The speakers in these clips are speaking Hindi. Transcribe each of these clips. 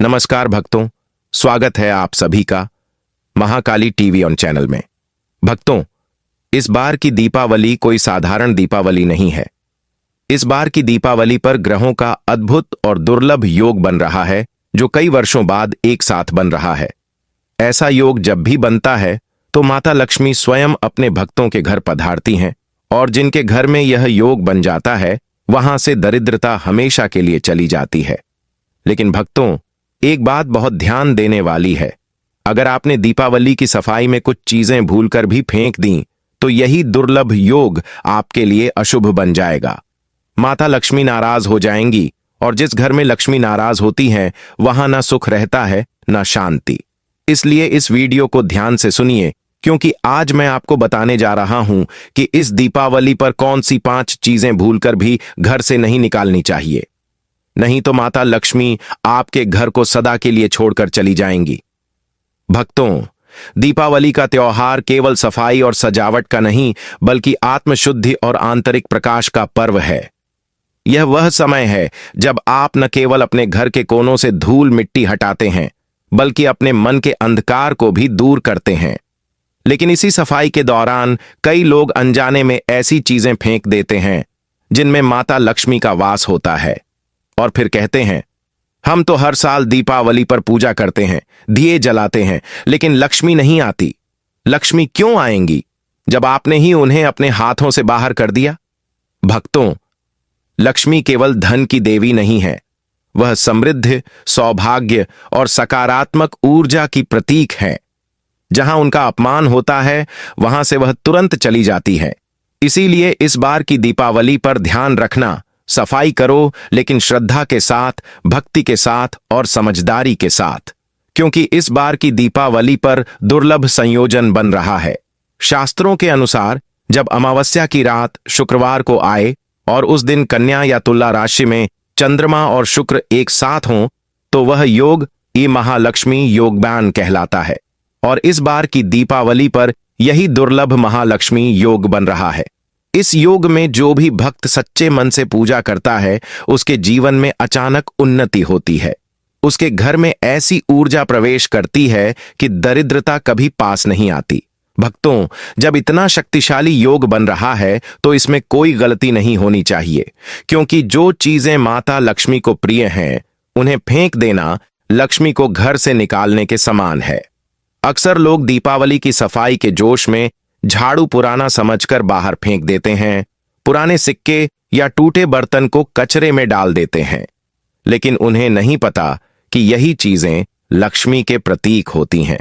नमस्कार भक्तों, स्वागत है आप सभी का महाकाली टीवी ऑन चैनल में। भक्तों, इस बार की दीपावली कोई साधारण दीपावली नहीं है। इस बार की दीपावली पर ग्रहों का अद्भुत और दुर्लभ योग बन रहा है, जो कई वर्षों बाद एक साथ बन रहा है। ऐसा योग जब भी बनता है तो माता लक्ष्मी स्वयं अपने भक्तों के घर पधारती हैं, और जिनके घर में यह योग बन जाता है वहां से दरिद्रता हमेशा के लिए चली जाती है। लेकिन भक्तों, एक बात बहुत ध्यान देने वाली है। अगर आपने दीपावली की सफाई में कुछ चीजें भूलकर भी फेंक दी तो यही दुर्लभ योग आपके लिए अशुभ बन जाएगा। माता लक्ष्मी नाराज हो जाएंगी, और जिस घर में लक्ष्मी नाराज होती हैं वहां ना सुख रहता है ना शांति। इसलिए इस वीडियो को ध्यान से सुनिए, क्योंकि आज मैं आपको बताने जा रहा हूं कि इस दीपावली पर कौन सी 5 चीजें भूलकर भी घर से नहीं निकालनी चाहिए। नहीं तो माता लक्ष्मी आपके घर को सदा के लिए छोड़कर चली जाएंगी। भक्तों, दीपावली का त्योहार केवल सफाई और सजावट का नहीं, बल्कि आत्मशुद्धि और आंतरिक प्रकाश का पर्व है। यह वह समय है जब आप न केवल अपने घर के कोनों से धूल मिट्टी हटाते हैं, बल्कि अपने मन के अंधकार को भी दूर करते हैं। लेकिन इसी सफाई के दौरान कई लोग अनजाने में ऐसी चीजें फेंक देते हैं जिनमें माता लक्ष्मी का वास होता है, और फिर कहते हैं, हम तो हर साल दीपावली पर पूजा करते हैं, दिए जलाते हैं, लेकिन लक्ष्मी नहीं आती। लक्ष्मी क्यों आएंगी जब आपने ही उन्हें अपने हाथों से बाहर कर दिया? भक्तों, लक्ष्मी केवल धन की देवी नहीं है, वह समृद्धि, सौभाग्य और सकारात्मक ऊर्जा की प्रतीक है। जहां उनका अपमान होता है वहां से वह तुरंत चली जाती है। इसीलिए इस बार की दीपावली पर ध्यान रखना, सफाई करो, लेकिन श्रद्धा के साथ, भक्ति के साथ और समझदारी के साथ, क्योंकि इस बार की दीपावली पर दुर्लभ संयोजन बन रहा है। शास्त्रों के अनुसार जब अमावस्या की रात शुक्रवार को आए और उस दिन कन्या या तुला राशि में चंद्रमा और शुक्र एक साथ हों, तो वह योग ई महालक्ष्मी योगदान कहलाता है। और इस बार की दीपावली पर यही दुर्लभ महालक्ष्मी योग बन रहा है। इस योग में जो भी भक्त सच्चे मन से पूजा करता है, उसके जीवन में अचानक उन्नति होती है। उसके घर में ऐसी ऊर्जा प्रवेश करती है कि दरिद्रता कभी पास नहीं आती। भक्तों, जब इतना शक्तिशाली योग बन रहा है तो इसमें कोई गलती नहीं होनी चाहिए, क्योंकि जो चीजें माता लक्ष्मी को प्रिय हैं उन्हें फेंक देना लक्ष्मी को घर से निकालने के समान है। अक्सर लोग दीपावली की सफाई के जोश में झाड़ू पुराना समझकर बाहर फेंक देते हैं, पुराने सिक्के या टूटे बर्तन को कचरे में डाल देते हैं, लेकिन उन्हें नहीं पता कि यही चीजें लक्ष्मी के प्रतीक होती हैं।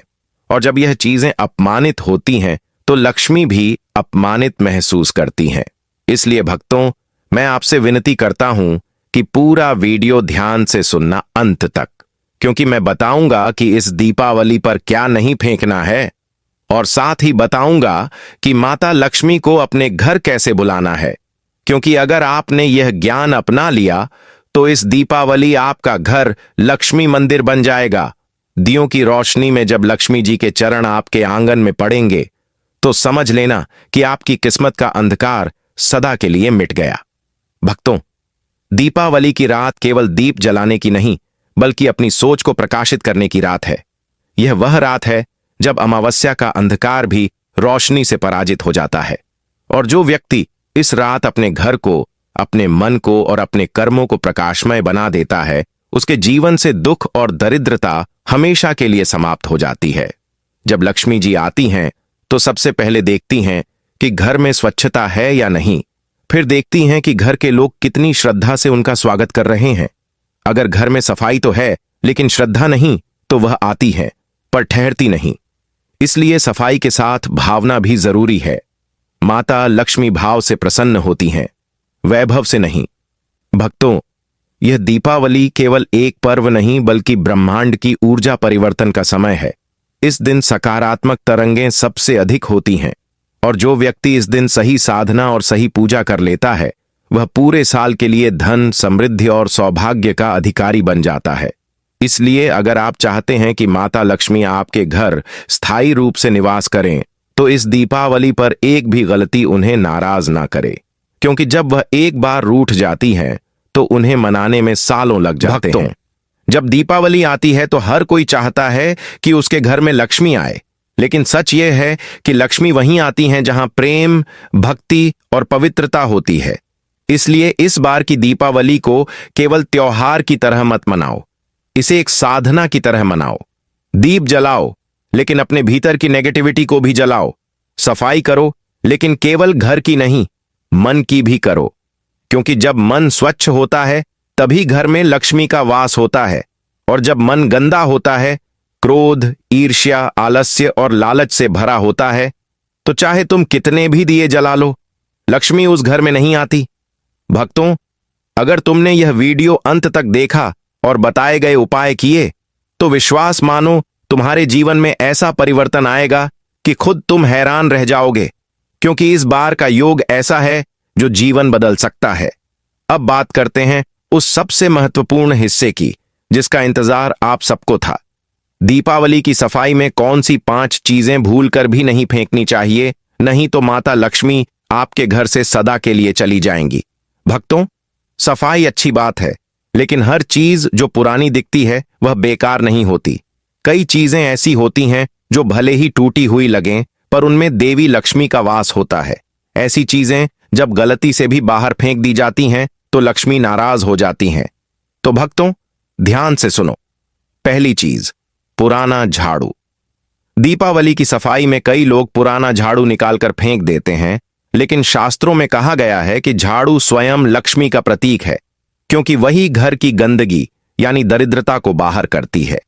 और जब यह चीजें अपमानित होती हैं तो लक्ष्मी भी अपमानित महसूस करती हैं। इसलिए भक्तों, मैं आपसे विनती करता हूं कि पूरा वीडियो ध्यान से सुनना अंत तक, क्योंकि मैं बताऊंगा कि इस दीपावली पर क्या नहीं फेंकना है, और साथ ही बताऊंगा कि माता लक्ष्मी को अपने घर कैसे बुलाना है। क्योंकि अगर आपने यह ज्ञान अपना लिया तो इस दीपावली आपका घर लक्ष्मी मंदिर बन जाएगा। दियों की रोशनी में जब लक्ष्मी जी के चरण आपके आंगन में पड़ेंगे तो समझ लेना कि आपकी किस्मत का अंधकार सदा के लिए मिट गया। भक्तों, दीपावली की रात केवल दीप जलाने की नहीं, बल्कि अपनी सोच को प्रकाशित करने की रात है। यह वह रात है जब अमावस्या का अंधकार भी रोशनी से पराजित हो जाता है। और जो व्यक्ति इस रात अपने घर को, अपने मन को और अपने कर्मों को प्रकाशमय बना देता है, उसके जीवन से दुख और दरिद्रता हमेशा के लिए समाप्त हो जाती है। जब लक्ष्मी जी आती हैं तो सबसे पहले देखती हैं कि घर में स्वच्छता है या नहीं, फिर देखती हैं कि घर के लोग कितनी श्रद्धा से उनका स्वागत कर रहे हैं। अगर घर में सफाई तो है लेकिन श्रद्धा नहीं, तो वह आती है पर ठहरती नहीं। इसलिए सफाई के साथ भावना भी जरूरी है। माता लक्ष्मी भाव से प्रसन्न होती हैं, वैभव से नहीं। भक्तों, यह दीपावली केवल एक पर्व नहीं, बल्कि ब्रह्मांड की ऊर्जा परिवर्तन का समय है। इस दिन सकारात्मक तरंगें सबसे अधिक होती हैं, और जो व्यक्ति इस दिन सही साधना और सही पूजा कर लेता है वह पूरे साल के लिए धन, समृद्धि और सौभाग्य का अधिकारी बन जाता है। इसलिए अगर आप चाहते हैं कि माता लक्ष्मी आपके घर स्थायी रूप से निवास करें, तो इस दीपावली पर एक भी गलती उन्हें नाराज ना करे, क्योंकि जब वह एक बार रूठ जाती हैं तो उन्हें मनाने में सालों लग जाते हैं। जब दीपावली आती है तो हर कोई चाहता है कि उसके घर में लक्ष्मी आए, लेकिन सच यह है कि लक्ष्मी वहीं आती हैं जहां प्रेम, भक्ति और पवित्रता होती है। इसलिए इस बार की दीपावली को केवल त्योहार की तरह मत मनाओ, इसे एक साधना की तरह मनाओ। दीप जलाओ, लेकिन अपने भीतर की नेगेटिविटी को भी जलाओ। सफाई करो, लेकिन केवल घर की नहीं, मन की भी करो, क्योंकि जब मन स्वच्छ होता है तभी घर में लक्ष्मी का वास होता है। और जब मन गंदा होता है, क्रोध, ईर्ष्या, आलस्य और लालच से भरा होता है, तो चाहे तुम कितने भी दिए जला लो, लक्ष्मी उस घर में नहीं आती। भक्तों, अगर तुमने यह वीडियो अंत तक देखा और बताए गए उपाय किए, तो विश्वास मानो तुम्हारे जीवन में ऐसा परिवर्तन आएगा कि खुद तुम हैरान रह जाओगे, क्योंकि इस बार का योग ऐसा है जो जीवन बदल सकता है। अब बात करते हैं उस सबसे महत्वपूर्ण हिस्से की जिसका इंतजार आप सबको था। दीपावली की सफाई में कौन सी 5 चीजें भूलकर भी नहीं फेंकनी चाहिए, नहीं तो माता लक्ष्मी आपके घर से सदा के लिए चली जाएंगी। भक्तों, सफाई अच्छी बात है, लेकिन हर चीज जो पुरानी दिखती है वह बेकार नहीं होती। कई चीजें ऐसी होती हैं जो भले ही टूटी हुई लगें, पर उनमें देवी लक्ष्मी का वास होता है। ऐसी चीजें जब गलती से भी बाहर फेंक दी जाती हैं तो लक्ष्मी नाराज हो जाती हैं। तो भक्तों, ध्यान से सुनो। पहली चीज, पुराना झाड़ू। दीपावली की सफाई में कई लोग पुराना झाड़ू निकालकर फेंक देते हैं, लेकिन शास्त्रों में कहा गया है कि झाड़ू स्वयं लक्ष्मी का प्रतीक है, क्योंकि वही घर की गंदगी यानी दरिद्रता को बाहर करती है।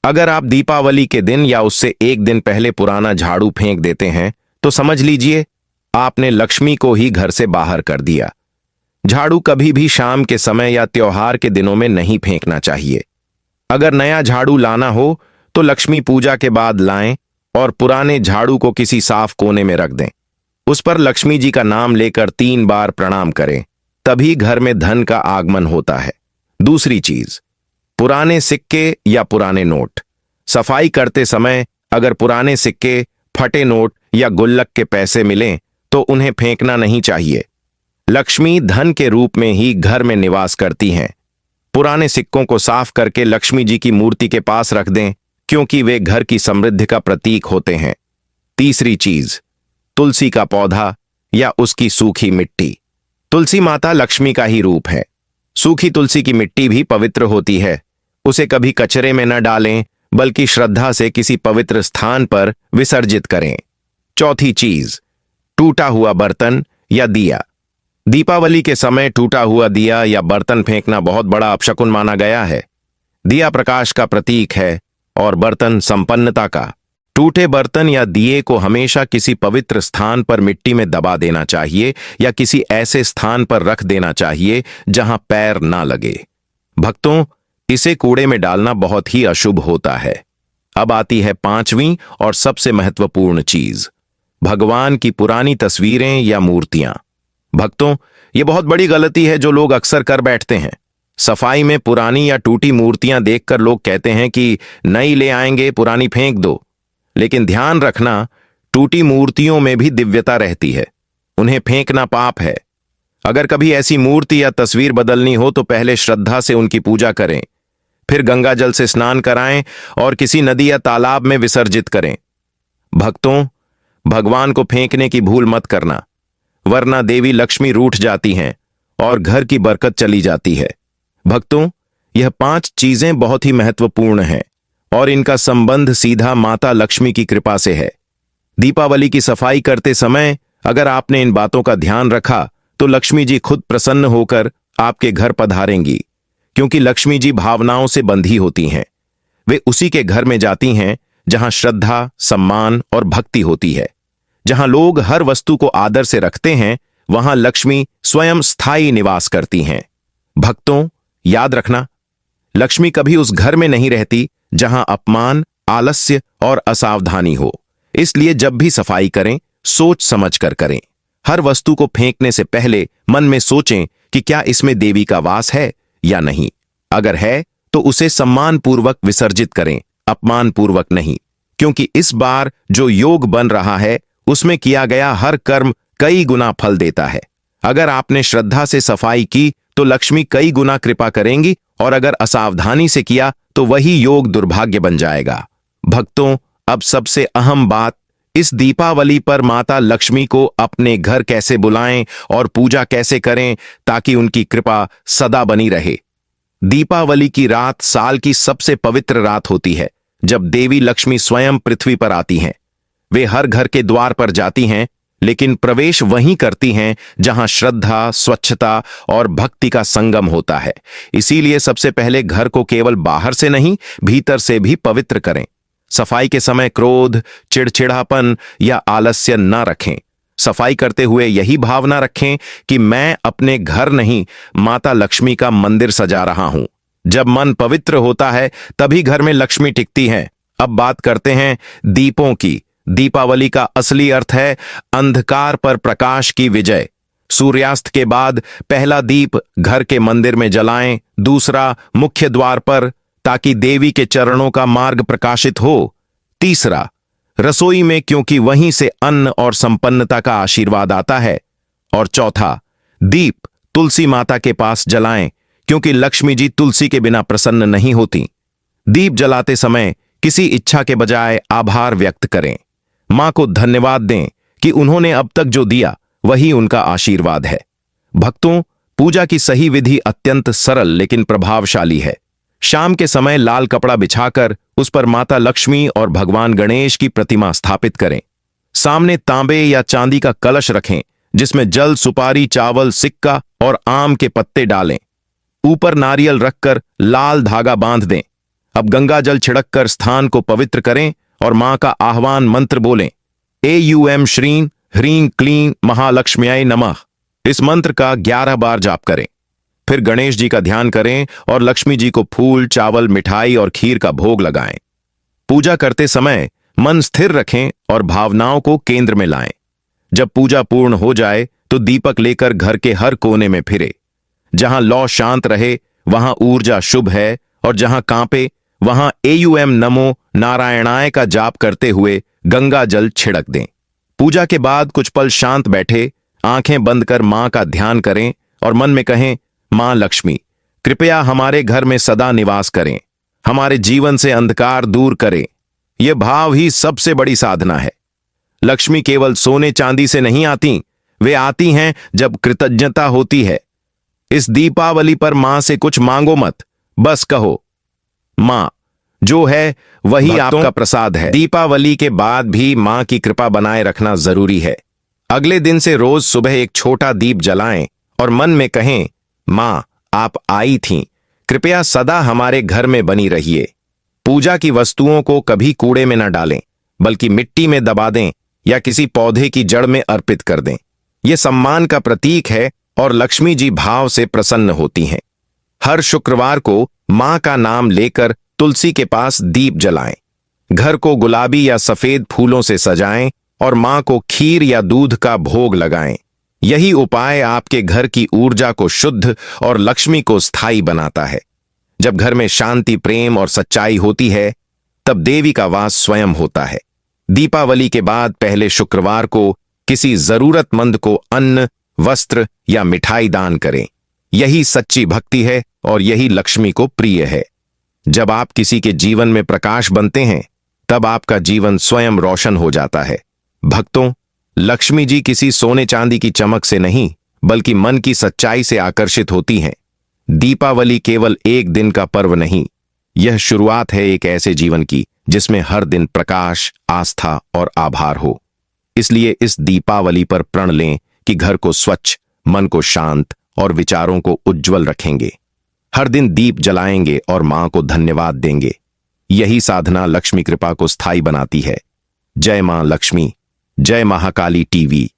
अगर आप दीपावली के दिन या उससे एक दिन पहले पुराना झाड़ू फेंक देते हैं तो समझ लीजिए आपने लक्ष्मी को ही घर से बाहर कर दिया। झाड़ू कभी भी शाम के समय या त्योहार के दिनों में नहीं फेंकना चाहिए। अगर नया झाड़ू लाना हो तो लक्ष्मी पूजा के बाद लाएं और पुराने झाड़ू को किसी साफ कोने में रख दें। उस पर लक्ष्मी जी का नाम लेकर 3 बार प्रणाम करें, तभी घर में धन का आगमन होता है। दूसरी चीज, पुराने सिक्के या पुराने नोट। सफाई करते समय अगर पुराने सिक्के, फटे नोट या गुल्लक के पैसे मिलें तो उन्हें फेंकना नहीं चाहिए। लक्ष्मी धन के रूप में ही घर में निवास करती हैं। पुराने सिक्कों को साफ करके लक्ष्मी जी की मूर्ति के पास रख दें, क्योंकि वे घर की समृद्धि का प्रतीक होते हैं। तीसरी चीज, तुलसी का पौधा या उसकी सूखी मिट्टी। तुलसी माता लक्ष्मी का ही रूप है। सूखी तुलसी की मिट्टी भी पवित्र होती है। उसे कभी कचरे में न डालें, बल्कि श्रद्धा से किसी पवित्र स्थान पर विसर्जित करें। चौथी चीज, टूटा हुआ बर्तन या दिया। दीपावली के समय टूटा हुआ दिया या बर्तन फेंकना बहुत बड़ा अपशकुन माना गया है। दिया प्रकाश का प्रतीक है और बर्तन संपन्नता का। टूटे बर्तन या दिए को हमेशा किसी पवित्र स्थान पर मिट्टी में दबा देना चाहिए या किसी ऐसे स्थान पर रख देना चाहिए जहां पैर ना लगे। भक्तों, इसे कूड़े में डालना बहुत ही अशुभ होता है। अब आती है 5वीं और सबसे महत्वपूर्ण चीज, भगवान की पुरानी तस्वीरें या मूर्तियां। भक्तों, यह बहुत बड़ी गलती है जो लोग अक्सर कर बैठते हैं। सफाई में पुरानी या टूटी मूर्तियां देखकर लोग कहते हैं कि नई ले आएंगे, पुरानी फेंक दो। लेकिन ध्यान रखना, टूटी मूर्तियों में भी दिव्यता रहती है। उन्हें फेंकना पाप है। अगर कभी ऐसी मूर्ति या तस्वीर बदलनी हो तो पहले श्रद्धा से उनकी पूजा करें, फिर गंगा जल से स्नान कराएं और किसी नदी या तालाब में विसर्जित करें। भक्तों, भगवान को फेंकने की भूल मत करना, वरना देवी लक्ष्मी रूठ जाती हैं और घर की बरकत चली जाती है। भक्तों, यह 5 चीजें बहुत ही महत्वपूर्ण हैं और इनका संबंध सीधा माता लक्ष्मी की कृपा से है। दीपावली की सफाई करते समय अगर आपने इन बातों का ध्यान रखा तो लक्ष्मी जी खुद प्रसन्न होकर आपके घर पधारेंगी, क्योंकि लक्ष्मी जी भावनाओं से बंधी होती हैं। वे उसी के घर में जाती हैं जहां श्रद्धा, सम्मान और भक्ति होती है। जहां लोग हर वस्तु को आदर से रखते हैं, वहां लक्ष्मी स्वयं स्थायी निवास करती हैं। भक्तों, याद रखना, लक्ष्मी कभी उस घर में नहीं रहती जहां अपमान, आलस्य और असावधानी हो। इसलिए जब भी सफाई करें, सोच समझ कर करें। हर वस्तु को फेंकने से पहले मन में सोचें कि क्या इसमें देवी का वास है या नहीं। अगर है तो उसे सम्मानपूर्वक विसर्जित करें, अपमानपूर्वक नहीं, क्योंकि इस बार जो योग बन रहा है उसमें किया गया हर कर्म कई गुना फल देता है। अगर आपने श्रद्धा से सफाई की तो लक्ष्मी कई गुना कृपा करेंगी और अगर असावधानी से किया तो वही योग दुर्भाग्य बन जाएगा। भक्तों, अब सबसे अहम बात, इस दीपावली पर माता लक्ष्मी को अपने घर कैसे बुलाएं और पूजा कैसे करें ताकि उनकी कृपा सदा बनी रहे। दीपावली की रात साल की सबसे पवित्र रात होती है, जब देवी लक्ष्मी स्वयं पृथ्वी पर आती हैं। वे हर घर के द्वार पर जाती हैं, लेकिन प्रवेश वहीं करती हैं जहां श्रद्धा, स्वच्छता और भक्ति का संगम होता है। इसीलिए सबसे पहले घर को केवल बाहर से नहीं, भीतर से भी पवित्र करें। सफाई के समय क्रोध, चिड़चिड़ापन या आलस्य न रखें। सफाई करते हुए यही भावना रखें कि मैं अपने घर नहीं, माता लक्ष्मी का मंदिर सजा रहा हूं। जब मन पवित्र होता है तभी घर में लक्ष्मी टिकती है। अब बात करते हैं दीपों की। दीपावली का असली अर्थ है अंधकार पर प्रकाश की विजय। सूर्यास्त के बाद पहला दीप घर के मंदिर में जलाएं, दूसरा मुख्य द्वार पर ताकि देवी के चरणों का मार्ग प्रकाशित हो, तीसरा रसोई में क्योंकि वहीं से अन्न और संपन्नता का आशीर्वाद आता है, और चौथा दीप तुलसी माता के पास जलाएं क्योंकि लक्ष्मी जी तुलसी के बिना प्रसन्न नहीं होती। दीप जलाते समय किसी इच्छा के बजाय आभार व्यक्त करें। मां को धन्यवाद दें कि उन्होंने अब तक जो दिया वही उनका आशीर्वाद है। भक्तों, पूजा की सही विधि अत्यंत सरल लेकिन प्रभावशाली है। शाम के समय लाल कपड़ा बिछाकर उस पर माता लक्ष्मी और भगवान गणेश की प्रतिमा स्थापित करें। सामने तांबे या चांदी का कलश रखें जिसमें जल, सुपारी, चावल, सिक्का और आम के पत्ते डालें। ऊपर नारियल रखकर लाल धागा बांध दें। अब गंगा जल छिड़ककर स्थान को पवित्र करें और मां का आह्वान मंत्र बोलें, एयूएम श्रीं ह्रीं क्लीं महालक्ष्म्याय नमः। इस मंत्र का 11 बार जाप करें। फिर गणेश जी का ध्यान करें और लक्ष्मी जी को फूल, चावल, मिठाई और खीर का भोग लगाएं। पूजा करते समय मन स्थिर रखें और भावनाओं को केंद्र में लाएं। जब पूजा पूर्ण हो जाए तो दीपक लेकर घर के हर कोने में फिरे। जहां लौ शांत रहे वहां ऊर्जा शुभ है, और जहां कांपे वहां एयूएम नमो नारायणाय का जाप करते हुए गंगा जल छिड़क दें। पूजा के बाद कुछ पल शांत बैठे, आंखें बंद कर मां का ध्यान करें और मन में कहें, मां लक्ष्मी, कृपया हमारे घर में सदा निवास करें, हमारे जीवन से अंधकार दूर करें। यह भाव ही सबसे बड़ी साधना है। लक्ष्मी केवल सोने चांदी से नहीं आती, वे आती हैं जब कृतज्ञता होती है। इस दीपावली पर मां से कुछ मांगो मत, बस कहो, मां जो है वही आपका प्रसाद है। दीपावली के बाद भी मां की कृपा बनाए रखना जरूरी है। अगले दिन से रोज सुबह एक छोटा दीप जलाएं और मन में कहें, मां आप आई थीं, कृपया सदा हमारे घर में बनी रहिए। पूजा की वस्तुओं को कभी कूड़े में न डालें, बल्कि मिट्टी में दबा दें या किसी पौधे की जड़ में अर्पित कर दें। यह सम्मान का प्रतीक है और लक्ष्मी जी भाव से प्रसन्न होती हैं। हर शुक्रवार को मां का नाम लेकर तुलसी के पास दीप जलाएं। घर को गुलाबी या सफेद फूलों से सजाएं और मां को खीर या दूध का भोग लगाएं। यही उपाय आपके घर की ऊर्जा को शुद्ध और लक्ष्मी को स्थायी बनाता है। जब घर में शांति, प्रेम और सच्चाई होती है, तब देवी का वास स्वयं होता है। दीपावली के बाद पहले शुक्रवार को किसी जरूरतमंद को अन्न, वस्त्र या मिठाई दान करें। यही सच्ची भक्ति है और यही लक्ष्मी को प्रिय है। जब आप किसी के जीवन में प्रकाश बनते हैं, तब आपका जीवन स्वयं रोशन हो जाता है। भक्तों, लक्ष्मी जी किसी सोने चांदी की चमक से नहीं, बल्कि मन की सच्चाई से आकर्षित होती हैं। दीपावली केवल एक दिन का पर्व नहीं, यह शुरुआत है एक ऐसे जीवन की जिसमें हर दिन प्रकाश, आस्था और आभार हो। इसलिए इस दीपावली पर प्रण लें कि घर को स्वच्छ, मन को शांत और विचारों को उज्जवल रखेंगे। हर दिन दीप जलाएंगे और मां को धन्यवाद देंगे। यही साधना लक्ष्मी कृपा को स्थायी बनाती है। जय मां लक्ष्मी, जय महाकाली टीवी।